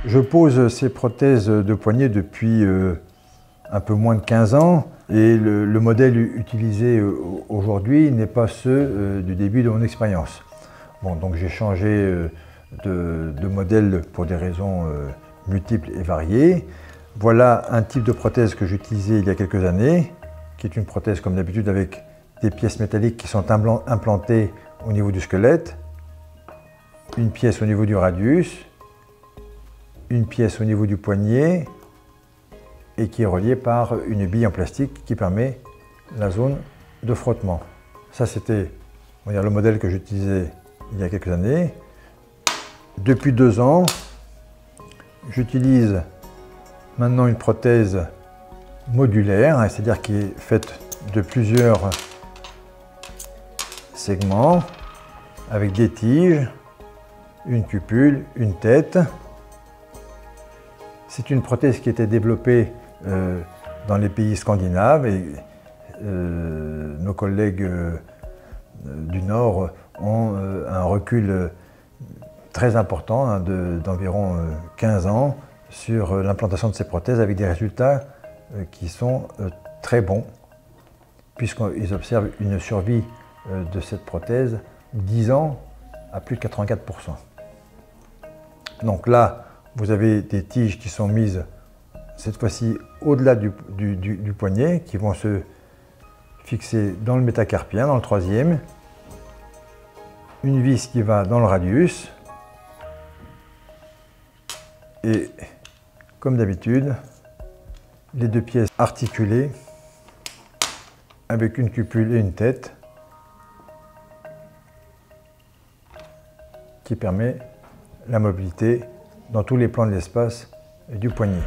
Je pose ces prothèses de poignet depuis un peu moins de 15 ans et le modèle utilisé aujourd'hui n'est pas ceux du début de mon expérience. Bon, donc j'ai changé de modèle pour des raisons multiples et variées. Voilà un type de prothèse que j'utilisais il y a quelques années, qui est une prothèse comme d'habitude avec des pièces métalliques qui sont implantées au niveau du squelette, une pièce au niveau du radius, une pièce au niveau du poignet et qui est reliée par une bille en plastique qui permet la zone de frottement. Ça, c'était le modèle que j'utilisais il y a quelques années. Depuis 2 ans, j'utilise maintenant une prothèse modulaire, c'est-à-dire qui est faite de plusieurs segments avec des tiges, une cupule, une tête. C'est une prothèse qui a été développée dans les pays scandinaves et nos collègues du Nord ont un recul très important d'environ 15 ans sur l'implantation de ces prothèses avec des résultats qui sont très bons puisqu'ils observent une survie de cette prothèse 10 ans à plus de 84%. Donc là, vous avez des tiges qui sont mises cette fois-ci au-delà du poignet, qui vont se fixer dans le métacarpien, dans le troisième. Une vis qui va dans le radius. Et comme d'habitude, les 2 pièces articulées avec une cupule et une tête qui permet la mobilité dans tous les plans de l'espace du poignet.